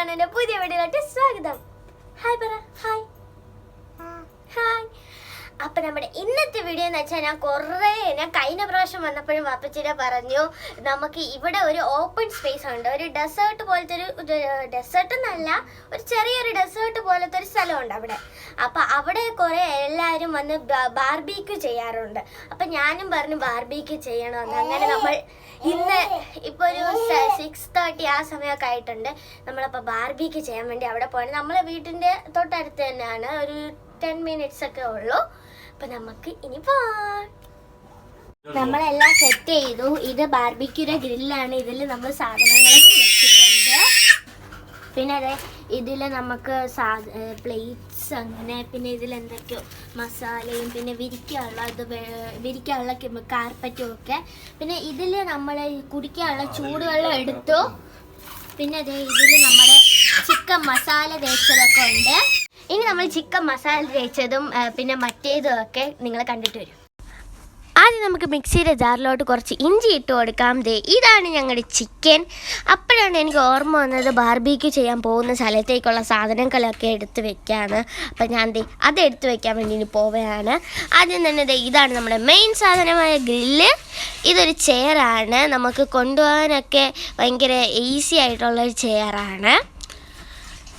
അനുവിന്റെ പുതിയ വീഡിയോയിലോട്ട് സ്വാഗതം. ഹായ് പറ. Hi hi. അപ്പം നമ്മുടെ ഇന്നത്തെ വീഡിയോ എന്ന് വെച്ചാൽ ഞാൻ കഴിഞ്ഞ പ്രാവശ്യം വന്നപ്പോഴും വാപ്പച്ചിനെ പറഞ്ഞു നമുക്ക് ഇവിടെ ഒരു ഓപ്പൺ സ്പേസ് ഉണ്ട്. ഒരു ഡെസേർട്ട് പോലത്തെ ഒരു ഡെസേർട്ട് എന്നല്ല, ഒരു ചെറിയൊരു ഡെസേർട്ട് പോലത്തെ ഒരു സ്ഥലമുണ്ട് അവിടെ. അപ്പം അവിടെ കുറേ എല്ലാവരും വന്ന് ബാർബിക്യൂ ചെയ്യാറുണ്ട്. അപ്പം ഞാനും പറഞ്ഞു ബാർബിക്യൂ ചെയ്യണമെന്ന്. അങ്ങനെ നമ്മൾ ഇന്ന് ഇപ്പോൾ ഒരു 6:30 ആ സമയമൊക്കെ ആയിട്ടുണ്ട്. നമ്മളപ്പോൾ ബാർബിക്യൂ ചെയ്യാൻ വേണ്ടി അവിടെ പോകണം. നമ്മളെ വീട്ടിൻ്റെ തൊട്ടടുത്ത് തന്നെയാണ്, ഒരു 10 minutes ഒക്കെ ഉള്ളൂ. അപ്പം നമുക്ക് ഇനി പോവാം. നമ്മളെല്ലാം സെറ്റ് ചെയ്തു. ഇത് ബാർബിക്യൂടെ ഗ്രില്ലാണ്. ഇതിൽ നമ്മൾ സാധനങ്ങളൊക്കെ വെച്ചിട്ടുണ്ട്. പിന്നെ അതെ ഇതിൽ നമുക്ക് പ്ലേറ്റ്സ് അങ്ങനെ, പിന്നെ ഇതിൽ എന്തൊക്കെയോ മസാലയും പിന്നെ വിരിക്കാനുള്ള കാർപ്പറ്റും ഒക്കെ. പിന്നെ ഇതിൽ നമ്മൾ കുടിക്കാനുള്ള ചൂടുവെള്ളം എടുത്തു. പിന്നെ അതെ ഇതിൽ നമ്മുടെ ചിക്കൻ മസാല തേച്ചതൊക്കെ ഉണ്ട്. ഇനി നമ്മൾ ചിക്കൻ മസാല തേച്ചതും പിന്നെ മറ്റേതും ഒക്കെ നിങ്ങൾ കണ്ടിട്ട് വരും. ആദ്യം നമുക്ക് മിക്സിയുടെ ജാറിലോട്ട് കുറച്ച് ഇഞ്ചി ഇട്ട് കൊടുക്കാം. ഇതാണ് ഞങ്ങളുടെ ചിക്കൻ. അപ്പോഴാണ് എനിക്ക് ഓർമ്മ വന്നത് ബാർബിക്യൂ ചെയ്യാൻ പോകുന്ന സ്ഥലത്തേക്കുള്ള സാധനങ്ങളൊക്കെ എടുത്ത് വെക്കാണ്. അപ്പം ഞാൻ അത് എടുത്ത് വെക്കാൻ വേണ്ടി ഇനി പോവുകയാണ്. ആദ്യം തന്നെ ഇതാണ് നമ്മുടെ മെയിൻ സാധനമായ ഗ്രില്ല്. ഇതൊരു ചെയറാണ്, നമുക്ക് കൊണ്ടുപോകാനൊക്കെ ഭയങ്കര ഈസി ആയിട്ടുള്ളൊരു ചെയറാണ്.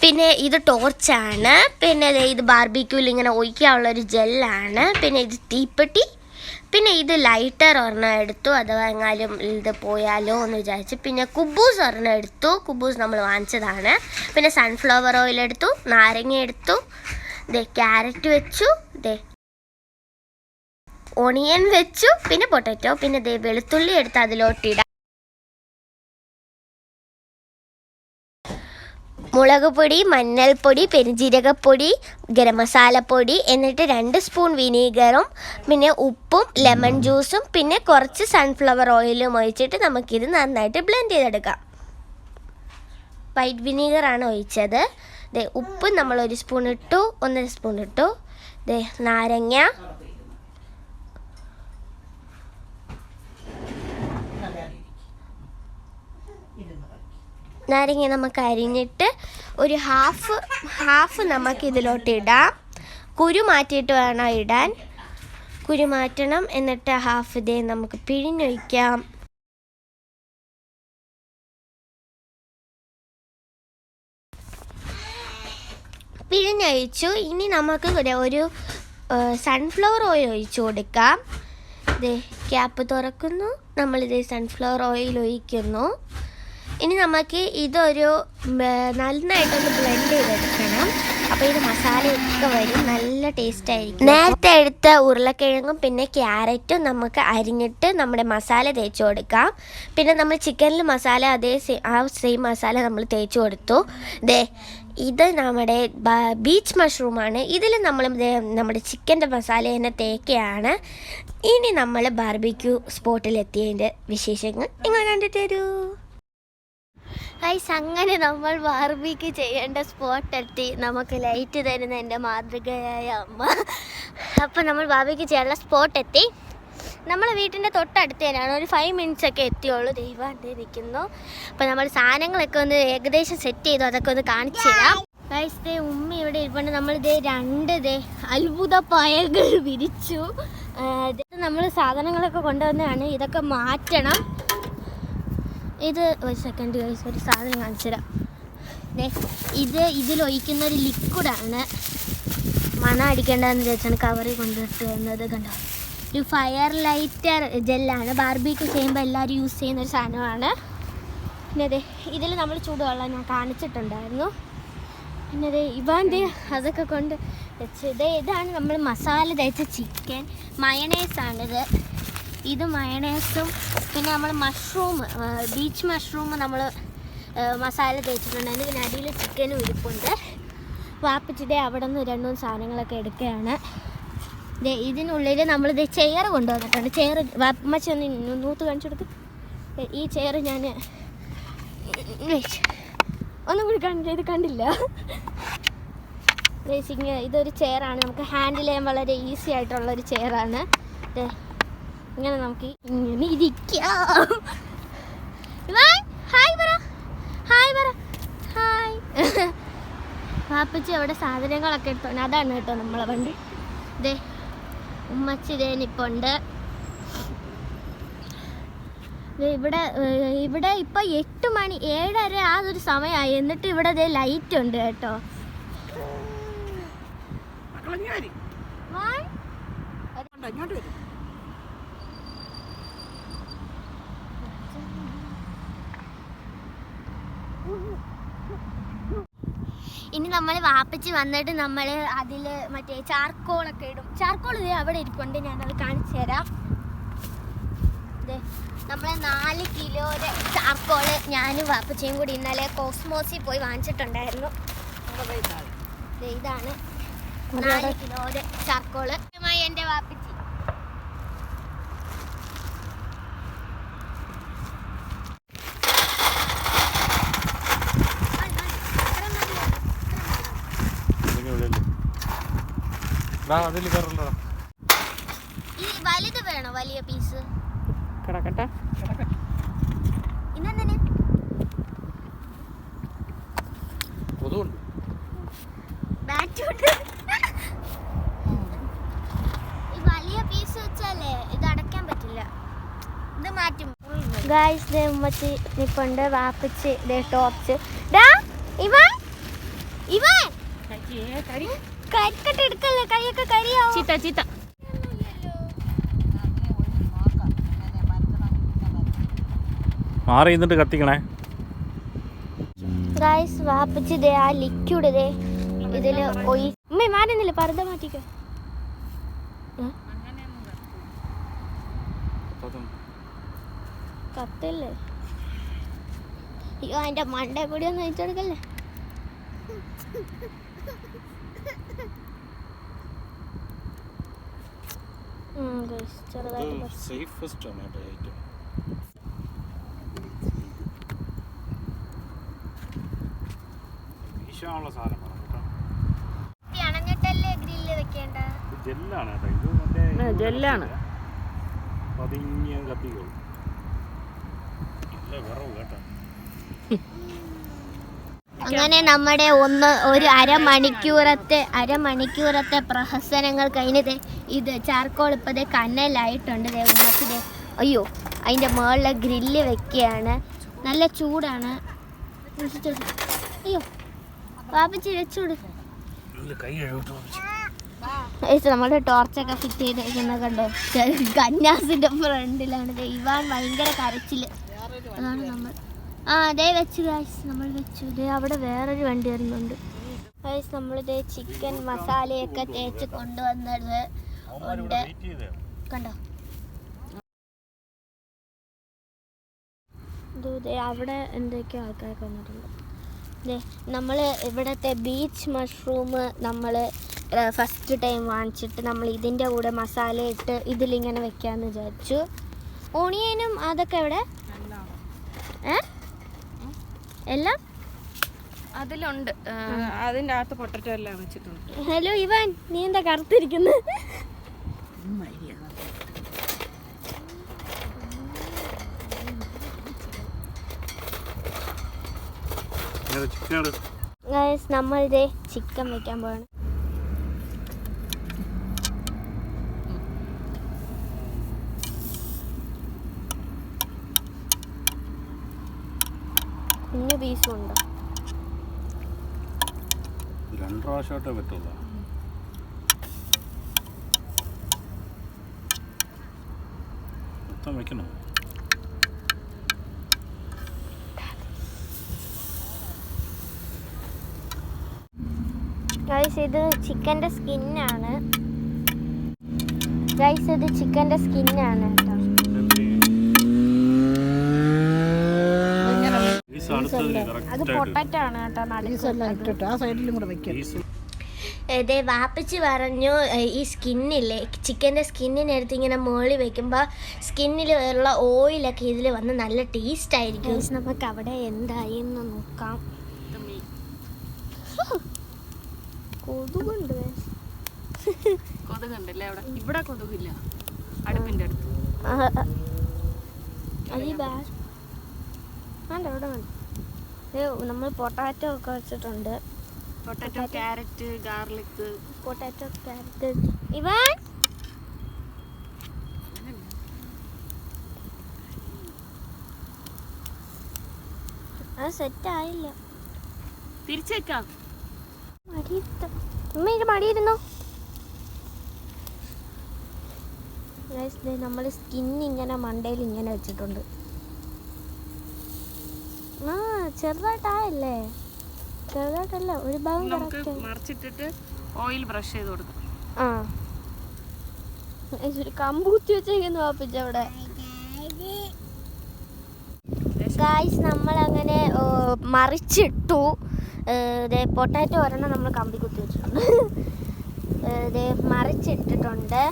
പിന്നെ ഇത് ടോർച്ചാണ്. പിന്നെ ഇത് ബാർബിക്യൂവിൽ ഇങ്ങനെ ഒഴിക്കാനുള്ളൊരു ജെല്ലാണ്. പിന്നെ ഇത് തീപ്പെട്ടി. പിന്നെ ഇത് ലൈറ്റർ ഒരെണ്ണം എടുത്തു, അഥവാ എങ്ങാനും ഇത് പോയാലോ എന്ന് വിചാരിച്ച്. പിന്നെ കുബൂസ് ഒരെണ്ണം എടുത്തു, കുബൂസ് നമ്മൾ വാങ്ങിച്ചതാണ്. പിന്നെ സൺഫ്ലവർ ഓയിൽ എടുത്തു, നാരങ്ങ എടുത്തു, ക്യാരറ്റ് വെച്ചു, ഓണിയൻ വെച്ചു, പിന്നെ പൊട്ടറ്റോ, പിന്നെ വെളുത്തുള്ളി എടുത്ത് അതിലോട്ടിടാം. മുളക് പൊടി, മഞ്ഞൾപ്പൊടി, പെരുംജീരകപ്പൊടി, ഗരം മസാലപ്പൊടി, എന്നിട്ട് 2 സ്പൂൺ വിനീഗറും പിന്നെ ഉപ്പും ലെമൺ ജ്യൂസും പിന്നെ കുറച്ച് സൺഫ്ലവർ ഓയിലും ഒഴിച്ചിട്ട് നമുക്കിത് നന്നായിട്ട് ബ്ലെൻഡ് ചെയ്തെടുക്കാം. വൈറ്റ് വിനീഗറാണ് ഒഴിച്ചത്. ഉപ്പ് നമ്മൾ 1 സ്പൂൺ ഇട്ടു, 1.5 സ്പൂൺ ഇട്ടു. നാരങ്ങ, നാരങ്ങ നമുക്ക് അരിഞ്ഞിട്ട് ഒരു ഹാഫ് നമുക്ക് ഇതിലോട്ട് ഇടാം. കുരു മാറ്റിയിട്ട് വേണം ഇടാൻ. കുരു മാറ്റണം. എന്നിട്ട് ഹാഫ് നമുക്ക് പിഴിഞ്ഞൊഴിക്കാം. പിഴിഞ്ഞൊഴിച്ചു. ഇനി നമുക്ക് ഒരു സൺഫ്ലവർ ഓയിൽ ഒഴിച്ചു കൊടുക്കാം. ക്യാപ്പ് തുറക്കുന്നു, നമ്മളിത് സൺഫ്ലവർ ഓയിൽ ഒഴിക്കുന്നു. ഇനി നമുക്ക് ഇതൊരു നന്നായിട്ടൊന്ന് ബ്ലെൻഡ് ചെയ്തെടുക്കണം. അപ്പോൾ ഇത് മസാലയൊക്കെ വരും, നല്ല ടേസ്റ്റ് ആയിരിക്കും. നേരത്തെ എടുത്ത ഉരുളക്കിഴങ്ങും പിന്നെ ക്യാരറ്റും നമുക്ക് അരിഞ്ഞിട്ട് നമ്മുടെ മസാല തേച്ച് കൊടുക്കാം. പിന്നെ നമ്മൾ ചിക്കനിൽ മസാല സെയിം മസാല നമ്മൾ തേച്ച് കൊടുത്തു. ഇത് നമ്മുടെ ബീച്ച് മഷ്റൂമാണ്. ഇതിൽ നമ്മൾ നമ്മുടെ ചിക്കൻ്റെ മസാല തന്നെ തേക്കുകയാണ്. ഇനി നമ്മൾ ബാർബിക്യൂ സ്പോട്ടിലെത്തിയതിൻ്റെ വിശേഷങ്ങൾ നിങ്ങൾ കണ്ടിട്ട് തരൂ. അങ്ങനെ നമ്മൾ ബാർബിക്യൂ ചെയ്യേണ്ട സ്പോട്ടെത്തി. നമുക്ക് ലൈറ്റ് തരുന്ന എൻ്റെ മാതൃകയായ അമ്മ. അപ്പോൾ നമ്മൾ ബാർബിക്യൂ ചെയ്യാനുള്ള സ്പോട്ടെത്തി. നമ്മളെ വീട്ടിൻ്റെ തൊട്ടടുത്ത് തന്നെയാണ്. ഒരു 5 minutes ഒക്കെ എത്തിയുള്ളൂ. ദൈവം ഇരിക്കുന്നു. അപ്പോൾ നമ്മൾ സാധനങ്ങളൊക്കെ ഒന്ന് ഏകദേശം സെറ്റ് ചെയ്തു, അതൊക്കെ ഒന്ന് കാണിച്ചു തരാം. ഉമ്മ ഇവിടെ ഇരിപ്പുണ്ട്. നമ്മൾ 2 അത്ഭുത പായകൾ വിരിച്ചു. നമ്മൾ സാധനങ്ങളൊക്കെ കൊണ്ടുവന്നതാണ്. ഇതൊക്കെ മാറ്റണം. ഇത് ഒരു സെക്കൻഡ് ഗൈസ്, ഒരു സാധനം കാണിച്ചു തരാം. ഇതിലൊഴിക്കുന്ന ഒരു ലിക്വിഡാണ്. മണം അടിക്കേണ്ടതെന്ന് വെച്ചാണ് കവറിൽ കൊണ്ടിട്ട് വന്നത്. കണ്ടോ, ഒരു ഫയർ ലൈറ്റർ ജെല്ലാണ്. ബാർബിക്യൂ ചെയ്യുമ്പോൾ എല്ലാവരും യൂസ് ചെയ്യുന്നൊരു സാധനമാണ്. പിന്നെ ഇതിൽ നമ്മൾ ചൂടുവെള്ളം ഞാൻ കാണിച്ചിട്ടുണ്ടായിരുന്നു. പിന്നെ ഇവാൻ്റെ അതൊക്കെ കൊണ്ട് വെച്ച് ഇതാണ് നമ്മൾ മസാല തേച്ച ചിക്കൻ. മയണൈസാണിത്. ഇത് മയണൈസും പിന്നെ നമ്മൾ ബീച്ച് മഷ്റൂം നമ്മൾ മസാല തേച്ചിട്ടുണ്ടായിരുന്നു. പിന്നെ അടിയിൽ ചിക്കനും ഇരിപ്പുണ്ട്. വാപ്പിച്ചിട്ട് അവിടെ നിന്ന് 2 സാധനങ്ങളൊക്കെ എടുക്കുകയാണ്. ഇതിനുള്ളിൽ നമ്മൾ ചെയർ കൊണ്ടുവന്നിട്ടുണ്ട്. ചെയർ വാപ്പമ്മച്ചി ഒന്ന് നൂത്ത് കാണിച്ചു കൊടുത്ത്. ഈ ചെയർ ഞാൻ ഒന്നും കൂടി കാണില്ല, ഇത് കണ്ടില്ല. ഇതൊരു ചെയറാണ്. നമുക്ക് ഹാൻഡിൽ ചെയ്യാൻ വളരെ ഈസി ആയിട്ടുള്ളൊരു ചെയറാണ്. ഇങ്ങനെ നമുക്ക് ഇങ്ങനെ ഇരിക്കാം. ഹായ് പറ, ഹായ് പറ, ഹായ്. വാപ്പച്ചി അവിടെ സാധനങ്ങളൊക്കെ എടുത്തോണ്ട് അതാണ് കേട്ടോ നമ്മളെ വണ്ടി. ഇതേ ഉമ്മച്ചി ഇതേ നിപ്പുണ്ട്. ഇവിടെ ഇപ്പൊ 8 മണി 7:30 ആ ഒരു സമയമായി. എന്നിട്ട് ഇവിടെ ഇതേ ലൈറ്റ് ഉണ്ട് കേട്ടോ. ഇനി നമ്മൾ വാപ്പച്ചി വന്നിട്ട് നമ്മൾ അതിൽ മറ്റേ ചാർക്കോളൊക്കെ ഇടും. ചാർക്കോൾ ഇതേ അവിടെ ഇരിപ്പുണ്ട്, ഞാനത് കാണിച്ചു തരാം. ഇതേ നമ്മൾ 4 കിലോയുടെ ചാർക്കോള് ഞാനും വാപ്പച്ചിയും കൂടി ഇന്നലെ കോസ്മോസിൽ പോയി വാങ്ങിച്ചിട്ടുണ്ടായിരുന്നു. ഇതാണ് 4 കിലോയുടെ ചാർക്കോള്. എൻ്റെ വാപ്പച്ചി ഈ വലുത് വേണോ? വലിയ പീസ് കിടക്കട്ടെ. ഇന്നെന്തിന് ബാറ്റുണ്ട്? ഈ വലിയ പീസ് വെച്ചാലേ ഇത് അടയ്ക്കാൻ പറ്റില്ല, ഇത് മാറ്റും. ഗായ്സ് ദേ ഉമ്മച്ചി നിപ്പുണ്ട്, വാപ്പച്ചി ദേ ടോർച്ച്. ഇവൻ കരിക്കട്ട് എടുക്കല്ലേ, കൈയൊക്കെ കരിയാവും. ചീത്ത മാറി നിന്നിട്ട് കത്തിക്കണേ. ഗായ്സ് വാപ്പച്ചി ദേ ആ ലിക്വിഡ് ദേ ഇതില് ഉമ്മ മാറുന്നില്ല, പർദ്ദ മാറ്റിക്കോ. കത്തല്ലേ? അയ്യോ അതിന്റെ മണ്ടേ കൂടി ഒന്ന് വെച്ചെടുക്കല്ലേ. അണഞ്ഞിട്ടല്ലേ ഗ്രില്ല് വെക്കേണ്ട. ജെല്ലാണ്. അങ്ങനെ നമ്മുടെ ഒരു അരമണിക്കൂറത്തെ പ്രഹസനങ്ങൾ കഴിഞ്ഞത്. ഇത് ചാർക്കോൾ ഇപ്പതേ കനലായിട്ടുണ്ട്. ഉമ്മത്തിൻ്റെ അയ്യോ അതിൻ്റെ മുകളിലെ ഗ്രില്ല് വെക്കുകയാണ്. നല്ല ചൂടാണ്. അയ്യോ വാപ്പച്ചി വെച്ചൂട്. നമ്മുടെ ടോർച്ചൊക്കെ ഫിറ്റ് ചെയ്തേക്കുന്ന കണ്ടോ, കന്യാസിന്റെ ഫ്രണ്ടിലാണ്. ഇവാൻ ഭയങ്കര കരച്ചില്. അതാണ് നമ്മൾ അതേ വെച്ച് ഗൈസ് നമ്മൾ വെച്ചു. ഇതേ അവിടെ വേറൊരു വണ്ടി വരുന്നുണ്ട് ഗൈസ്. നമ്മളിത് ചിക്കൻ മസാലയൊക്കെ തേച്ച് കൊണ്ടുവന്നത് ഉണ്ട് കണ്ടോ. ഇതേ അവിടെ എന്തൊക്കെയോ ആൾക്കാരൊക്കെ വന്നിട്ടുണ്ട്. നമ്മൾ ഇവിടുത്തെ ബീച്ച് മഷ്റൂം നമ്മൾ ഫസ്റ്റ് ടൈം വാങ്ങിച്ചിട്ട് നമ്മൾ ഇതിൻ്റെ കൂടെ മസാല ഇട്ട് ഇതിലിങ്ങനെ വെക്കാമെന്ന് വിചാരിച്ചു. ഓണിയനും അതൊക്കെ ഇവിടെ എല്ലാം അതിലുണ്ട്. അതിൻ്റെ അകത്ത് പൊട്ടറ്റോ എല്ലാം വെച്ചിട്ടുണ്ട്. ഹലോ ഇവാൻ, നീ എന്താ കറുത്തിരിക്കുന്നത്? നമ്മളിതേ ചിക്കൻ വെക്കാൻ പോവാണ്. കുഞ്ഞു പീസും ഉണ്ടോ? 2 പ്രാവശ്യമായിട്ടേ പറ്റുള്ളൂ. മൊത്തം വെക്കണോ? ഗൈസ് ഇത് ചിക്കൻ്റെ സ്കിന്നാണ്. ഗൈസ് ഇത് ചിക്കൻ്റെ സ്കിന്നാണ് കേട്ടോ. അത് പൊട്ടറ്റോ ആണ് കേട്ടോ. ആ സൈഡിലും കൂടെ വെക്കാം. ഇതേ വാപ്പച്ചി പറഞ്ഞു ഈ സ്കിന്നില്ലേ, ചിക്കൻ്റെ സ്കിന്നിനടുത്ത് ഇങ്ങനെ മുകളിൽ വെക്കുമ്പോൾ സ്കിന്നിൽ ഉള്ള ഓയിലൊക്കെ ഇതിൽ വന്ന് നല്ല ടേസ്റ്റ് ആയിരിക്കും. നമുക്ക് അവിടെ എന്തായി എന്ന് നോക്കാം. കൊതുകുണ്ട്. കൊതുകുണ്ടല്ലേ അവിടെ? ഇവിടെ കൊതുകില്ല, അടുപ്പിൻ്റെ അടുത്ത്. വേണ്ട ഇവിടെ വേണ്ട. നമ്മൾ പൊട്ടാറ്റോ ഒക്കെ വെച്ചിട്ടുണ്ട്. Potato, carrot, garlic. Potato, carrot. ഇവൻ അത് സെറ്റ് ആയില്ല. തിരിച്ചേക്കാം. മടിയിരുന്നോ? നമ്മൾ സ്കിൻ ഇങ്ങനെ മണ്ടയിൽ ഇങ്ങനെ വെച്ചിട്ടുണ്ട്. ആ ചെറുതായിട്ടായല്ലേ? ചെറുതായിട്ടല്ല, ഒരു ഭാഗം നമുക്ക് മറിച്ചിട്ടിട്ട് ഓയിൽ ബ്രഷ് ചെയ്ത് കൊടുക്കാം. ആ ഒരു കമ്പൂത്തി വെച്ചേക്കുന്നു വാപ്പിച്ച അവിടെ. ഗായ്സ് നമ്മളങ്ങനെ മറിച്ചിട്ടു. പൊട്ടാറ്റോ ഒരെണ്ണം നമ്മൾ കമ്പി കുത്തി വെച്ചിട്ടുണ്ട്. മറിച്ചിട്ടിട്ടുണ്ട്.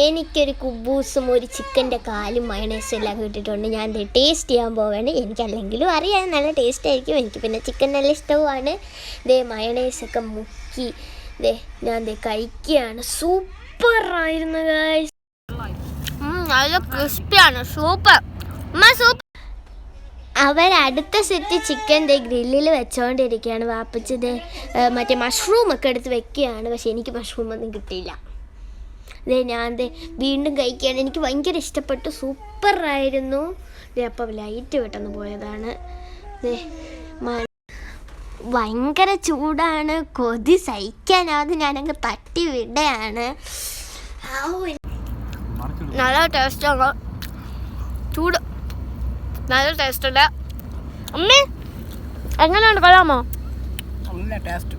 എനിക്കൊരു കുബൂസും ഒരു ചിക്കൻ്റെ കാലും മയണൈസും എല്ലാം കിട്ടിയിട്ടുണ്ട്. ഞാൻ ടേസ്റ്റ് ചെയ്യാൻ പോവുകയാണ്. എനിക്കല്ലെങ്കിലും അറിയാം നല്ല ടേസ്റ്റ് ആയിരിക്കും. എനിക്ക് പിന്നെ ചിക്കൻ നല്ല ഇഷ്ടവുമാണ്. മയണൈസൊക്കെ മുക്കി ഞാൻ കഴിക്കുകയാണ്. സൂപ്പറായിരുന്നു ഗായ്സ്. നല്ല ക്രിസ്പിയാണ്. സൂപ്പർ. അവരടുത്ത സെറ്റ് ചിക്കൻ ഗ്രില്ലിൽ വെച്ചോണ്ടിരിക്കുകയാണ്. വാപ്പിച്ചത് മറ്റേ മഷ്റൂം ഒക്കെ എടുത്ത് വെക്കുകയാണ്. പക്ഷെ എനിക്ക് മഷ്റൂം ഒന്നും കിട്ടിയില്ല. ഞാൻ വീണ്ടും കഴിക്കുകയാണ്. എനിക്ക് ഭയങ്കര ഇഷ്ടപ്പെട്ടു. സൂപ്പറായിരുന്നു. അപ്പം ലൈറ്റ് പെട്ടെന്ന് പോയതാണ്. ഭയങ്കര ചൂടാണ്. കൊതി സഹിക്കാനാവാതെ ഞാനങ്ങ് തട്ടി വിടുകയാണ്. നല്ല ടേസ്റ്റാണ്. ചൂട് നല്ല ടേസ്റ്റ് ഉണ്ട്. അമ്മേ എങ്ങനെയുണ്ട്? കൊള്ളാമോ? നല്ല ടേസ്റ്റ്.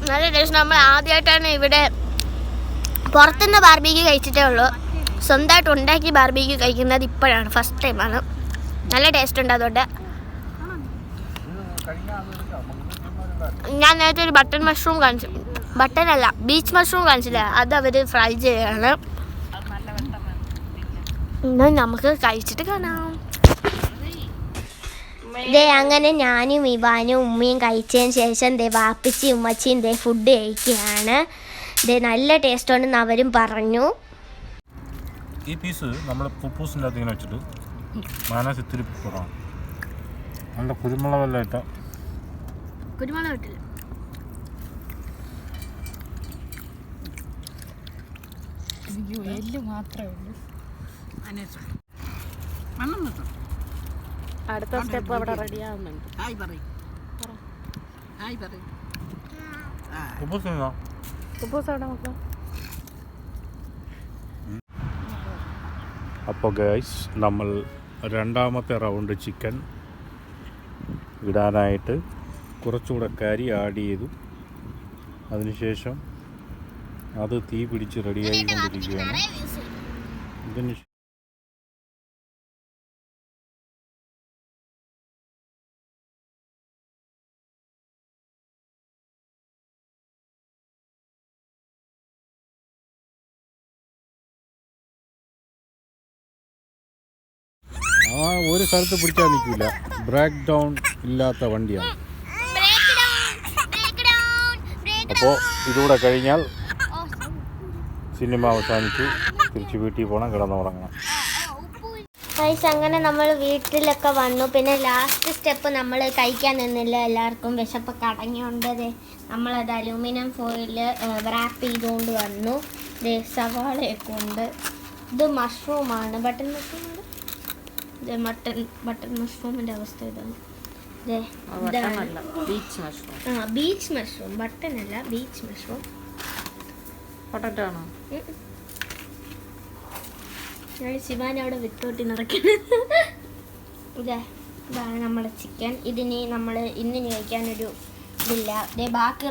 നല്ല ടേസ്റ്റ്. നമ്മൾ ആദ്യമായിട്ടാണ് ഇവിടെ പുറത്തുനിന്ന് ബാർബിക്യൂ കഴിച്ചിട്ടേ ഉള്ളൂ. സ്വന്തമായിട്ട് ഉണ്ടാക്കി ബാർബിക്യൂ കഴിക്കുന്നത് ഇപ്പോഴാണ്. ഫസ്റ്റ് ടൈമാണ്. നല്ല ടേസ്റ്റ് ഉണ്ട്. അതുകൊണ്ട് ഞാൻ നേരത്തെ ഒരു ബട്ടൺ മഷ്റൂം കാണിച്ചു. ബട്ടനല്ല, ബീച്ച് മഷ്റൂം കാണിച്ചില്ല. അത് അവർ ഫ്രൈ ചെയ്യാണ്. നമുക്ക് കഴിച്ചിട്ട് കാണാം. അങ്ങനെ ഞാനും ഇവാനും ഉമ്മയും കഴിച്ചതിന് ശേഷം വാപ്പിച്ചിയും ഉമ്മച്ചിയും ഫുഡ് കഴിക്കുകയാണ്. നല്ല ടേസ്റ്റ് ഉണ്ടെന്ന് അവരും പറഞ്ഞു. ഈ പീസ് നമ്മൾ കുപ്പൂസിൻ്റെ അകത്ത് ഇങ്ങനെ വെച്ചിട്ട് മാനസ് ഇത്തിരി പോടാം. നല്ല കുരുമുളകെല്ലാം ഇട്ട കുരുമുളക് ഇട്ടില്ല. എല്ല് മാത്രമേ ഉള്ളൂ. അടുത്ത സ്റ്റെപ്പ് അവിടെ റെഡി ആവുന്നുണ്ട്. അപ്പോൾ ഗൈസ് നമ്മൾ രണ്ടാമത്തെ റൗണ്ട് ചിക്കൻ ഇടാനായിട്ട് കുറച്ചുകൂടെ കരി ആഡ് ചെയ്തു. അതിനുശേഷം അത് തീ പിടിച്ച് റെഡിയായിക്കൊണ്ടിരിക്കുകയാണ്. ഇതിന് ഒരു സ്ഥലത്ത് പിടിച്ചാൽ നിൽക്കില്ല. ബ്രേക്ക് ഡൗൺ ഇല്ലാത്ത വണ്ടിയാണ്. അപ്പോൾ ഇതുകൂടെ കഴിഞ്ഞാൽ സിനിമ അവസാനിച്ചു. തിരിച്ച് വീട്ടിൽ പോകണം, കിടന്നുറങ്ങണം. അങ്ങനെ നമ്മൾ വീട്ടിലൊക്കെ വന്നു. പിന്നെ ലാസ്റ്റ് സ്റ്റെപ്പ് നമ്മൾ കഴിക്കാൻ നിന്നില്ല. എല്ലാവർക്കും വിശപ്പൊക്കെ അടങ്ങിയുണ്ട്. നമ്മളത് അലൂമിനിയം ഫോയിൽ റാപ്പ് ചെയ്തുകൊണ്ട് വന്നു. സവാളയൊക്കെ ഉണ്ട്. ഇത് മഷ്റൂമാണ്, ബട്ടൺ മഷ്റൂമാണ്. ഇത് ബട്ടൺ മഷ്റൂമിൻ്റെ അവസ്ഥ ഇതാണ്. ബീച്ച് മഷ്റൂം, ബട്ടൺ അല്ല, ബീച്ച് മഷ്റൂം. പൊട്ടാറ്റോ ആണോ? ശിവാൻ അവിടെ വിത്തോട്ടി നിറയ്ക്കുന്നത്. ഇതാണ് നമ്മുടെ ചിക്കൻ. ഇതിന് നമ്മൾ ഇന്നിന് കഴിക്കാനൊരു ഇതില്ല. ബാക്കി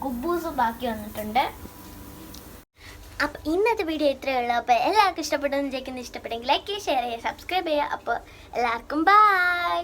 കുബൂസും ബാക്കി വന്നിട്ടുണ്ട്. അപ്പോൾ ഇന്നത്തെ വീഡിയോ ഇത്രയേ ഉള്ളൂ. അപ്പോൾ എല്ലാവർക്കും ഇഷ്ടപ്പെട്ടെന്ന് വിചാരിക്കുന്നത്. ഇഷ്ടപ്പെട്ടെങ്കിൽ ലൈക്ക് ചെയ്യുക, ഷെയർ ചെയ്യുക, സബ്സ്ക്രൈബ് ചെയ്യുക. അപ്പോൾ എല്ലാവർക്കും ബൈ.